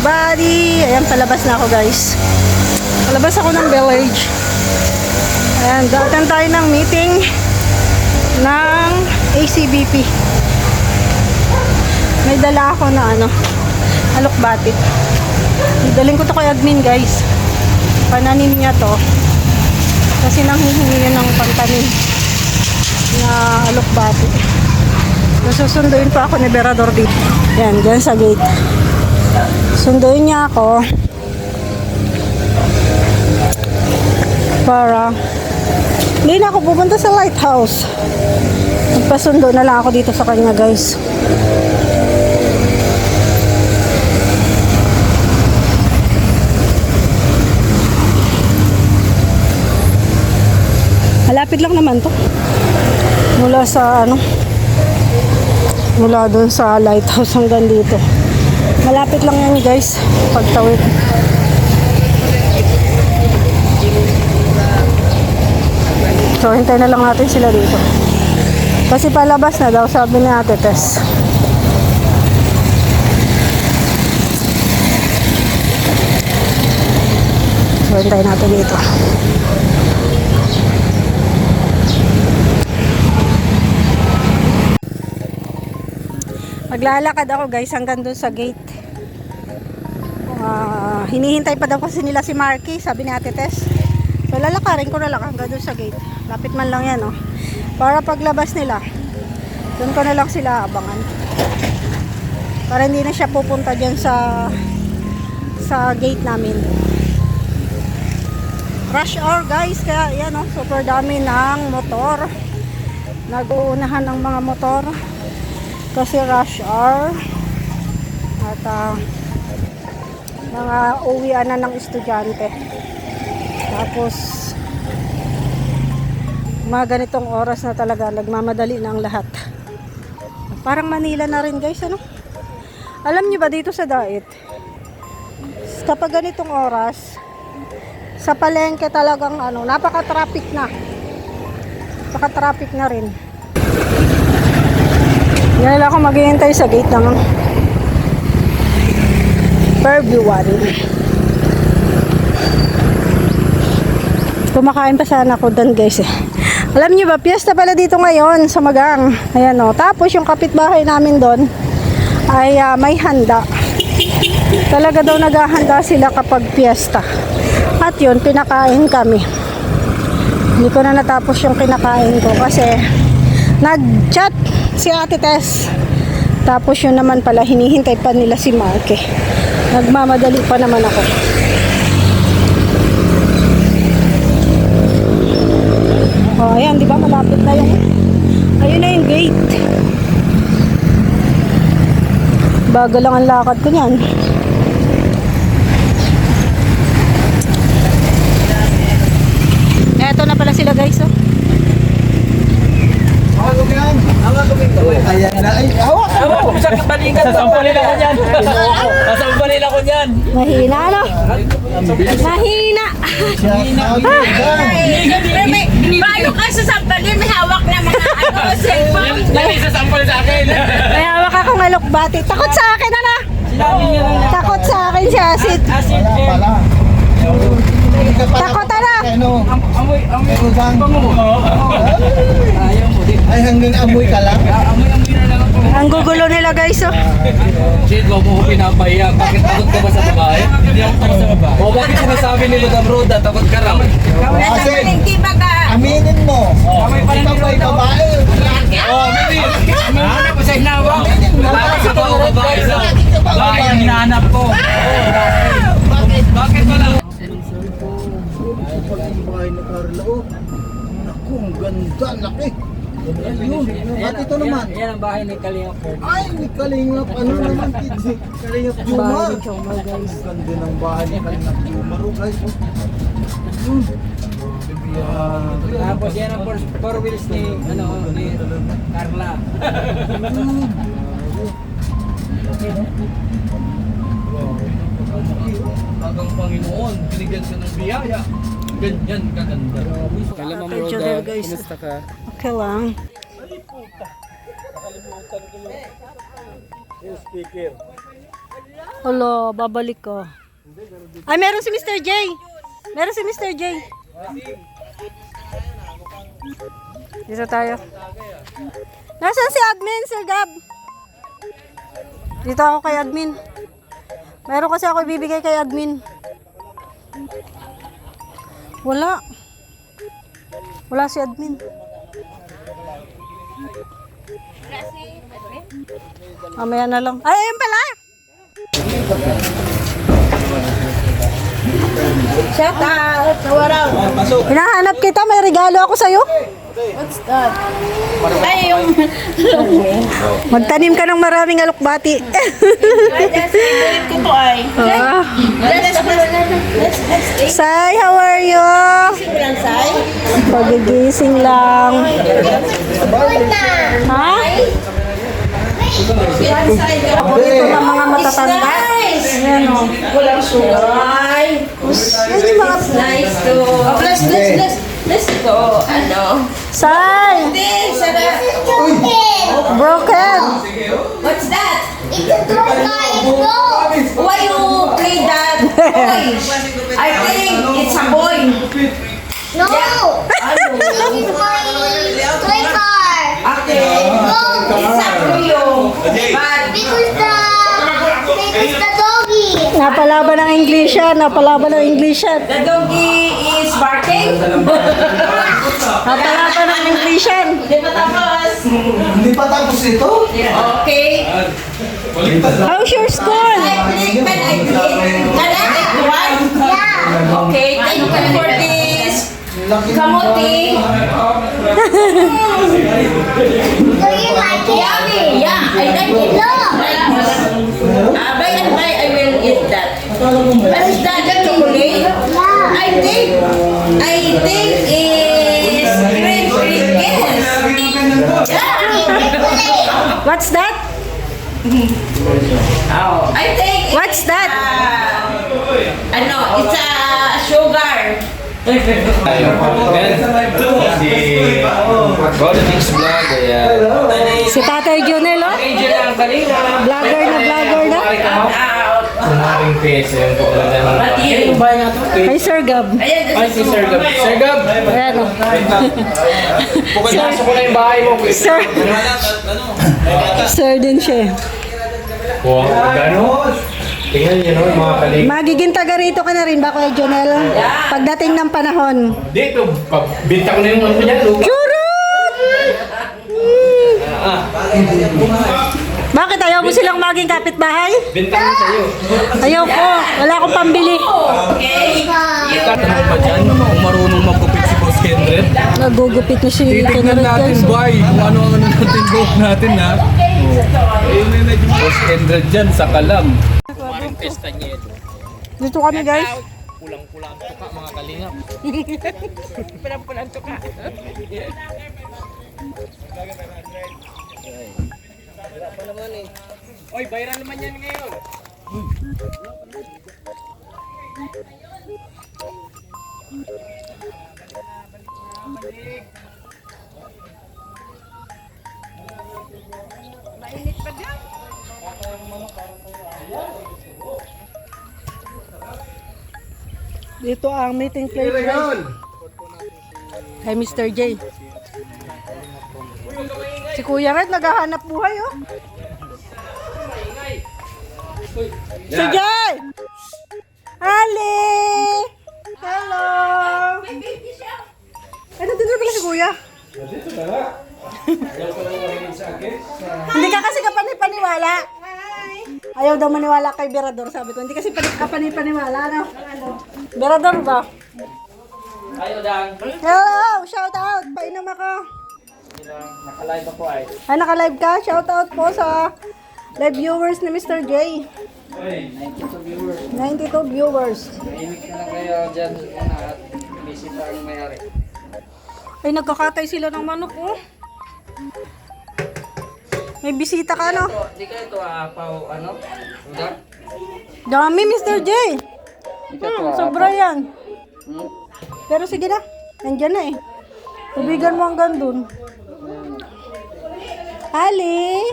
everybody! Ayan, palabas na ako guys. Palabas ako ng village. Ayan, datan tayo ng meeting ng ACBP. May dala ako na alokbati. Daling ko to kay admin guys. Pananim niya to. Kasi nanghihingi yun ng pantanim na alokbati. Nasusunduin pa ako ni Berador dito. Yan, dyan sa gate. Sunduin niya ako para hindi na ako pupunta sa lighthouse. Magpasundo na lang ako dito sa kanya guys. Malapit lang naman to. Mula sa mula doon sa lighthouse hanggang dito. Malapit lang yan guys, pagtawid. So hintay na lang natin sila dito. Kasi palabas na daw, sabi ni Ate Tess. So hintay natin dito. Maglalakad ako guys hanggang doon sa gate. Hinihintay pa daw kasi nila si Marky, sabi ni Ate Tess. So lalakarin ko na lang hanggang doon sa gate. Lapit man lang yan para paglabas nila, doon ko na lang sila abangan. Para hindi na siya pupunta dyan sa gate namin. Rush hour guys, kaya yan super dami ng motor. Nag-uunahan ng mga motor. Kasi rush hour. At mga uwian na ng estudyante. Tapos mga ganitong oras na talaga nagmamadali na ang lahat. Parang Manila na rin guys, alam niyo ba dito sa Dait, kapag ganitong oras sa palengke talagang napaka-traffic na. Napaka-traffic na rin. Yan lang ako maghihintay sa gate ng Fairview 1. Kumakain pa sana ako doon guys Alam niyo ba, piyesta pala dito ngayon sa Magang. Ayan Tapos yung kapitbahay namin doon ay may handa. Talaga daw naghahanda sila kapag piyesta. At yun, pinakain kami. Hindi ko na natapos yung kinakain ko kasi nag-chat si Ate Tess. Tapos yun naman pala, hinihintay pa nila si Marky. Nagmamadali pa naman ako. Ayan, di ba malapit na yung ayun na yung gate. Bagal lang ang lakad ko niyan. Eto na pala sila guys Ayan na ay hawak sa kabalingan. Sasampalin ako niyan. Sasampalin ako niyan. Mahina Mahina. Paano ka sasampalin? May hawak na mga cellphone. Lagi sasampal sa akin. May hawak akong alokbati. Takot sa akin Takot sa akin si Asit. Takot Amoy bango. Ay hanggang amoy ka lang? Amoy na lang ako. Ang gugulo nila guys Shit, wag mo ko pinapahiya. Bakit takot ka ba sa babae? Hindi ako takot sa babae. O bakit sinasabi ni Madam Roda, takot ka raw? Kasi Hindi ba ka? aminin mo. Ikaw ba'y babae? Aminin. Hinahanap ko sa hinawa. Bakit ako babae sa babae ang hinahanap ko? Bakit ba lang? Bahay ni Carla, naku, ang ganda, laki. Ayun, at ito naman. Yan ang bahay ni Kalingap. Ay, ni Kalingap, naman kids? Kalingap Jumar. Ang ganda ng bahay ni Kalingap Jumar, guys. Ayun. Tapos yan ang four wheels ni Carla. Tagang Panginoon, binigyan ka ng biyaya. Ganyan kaganda. Kala Ma'am Roda, kumusta ka? Okay lang. Nakalimutan ko yung speaker. Olo, babalik ko. Ay, meron si Mr. J. Meron si Mr. J. Dito tayo. Nasaan si admin, Sir Gab? Dito ako kay admin. Meron kasi ako ibibigay kay admin. Wala. Wala si admin. Mamaya na lang. Ay, ayun pala! Shout out! Wala. Hinahanap kita, may regalo ako sa'yo. What's that? Ay, yung... Magtanim ka ng maraming alokbati. Ay, that's favorite ko to ay. Ah. Let's Sai, how are you? lang, Sai. Pagigising lang. Ha? Paborito ng mga matatanda. Ayan o. Walang sugar. Yan yung mga... Nice to... Let's go. Ano? Sai! This, sarap. Broken! What's that? It's a broken go. Why you play that toy? I think it's a boy. No. This is my toy car. Okay. It's up to you. But Because the doggy. Napalaban ng English yan. Napalaban ng English yan. the doggy is barking. Napalaban ng English yan. Di ba tapos? Hindi pa tapos ito? Okay. How's your school? Can I one? Yeah. Okay, thank you for this. Kamuti. Do you like it? Yummy. Yeah, I like it. By and by, I will eat that. What is that? The chocolate? Yeah. I think is green yes. Yeah. What's that? I think What's that? ano, it's a sugar. Si Golden Mix Vlog, ayan. Si Tatay Junel, oh. Vlogger na. Kumaring peso yung po. Yung bahay nga to. Kay Sir Gab. Ay, si Sir Gab. Sir Gab! Ayan, oh. Pukasok ko na yung bahay mo. Sir. Sir din siya. Wow, gano'n? Tingnan niyo no, yung mga kalig. Magiging taga rito ka na rin ba, Kuya Junel? Pagdating ng panahon. Dito, binta ko na yung ano niya, lupa. Churot! Bakit ayaw mo silang maging kapitbahay? Binta ko sa'yo. Ayaw ko. Wala akong pambili. Okay. Tatanong pa dyan, kung marunong magkupit si Boss Kendred. Nagugupit na si Titignan Kenneth, natin, guys. boy, kung ano-ano natin buhok natin, ha? Boss Kendred dyan, sa Kalam. Dito kami, guys. Pulang-pulang tuka, mga kalingap. Pulang-pulang tuka. Oy, viral naman yan ngayon. Dito ang meeting place, guys. Kay Mr. J. Si Kuya Red naghahanap buhay, oh. Si Jay! Ali! Hello! Ay, nandito na pala si Kuya. Hindi ka kasi kapani-paniwala. Ayaw daw maniwala kay Berador, sabi ko. Hindi kasi kapani-paniwala, no? Berador ba? Ayo, Dang. Hello! Shout out! Painom ako. Nakalive ako ay. Ay, naka-live ka? Shout out po sa live viewers ni Mr. J. 92 viewers. 92 viewers. Imik na lang kayo dyan at busy pa ang mayari. Ay, nagkakatay sila ng manok, oh. May bisita ka, no? Di ka ito apaw, ano? Udak? Dami, Mr. J. Sobra yan. Pero sige na. Nandyan na eh. Tubigan mo hanggang dun. Ali!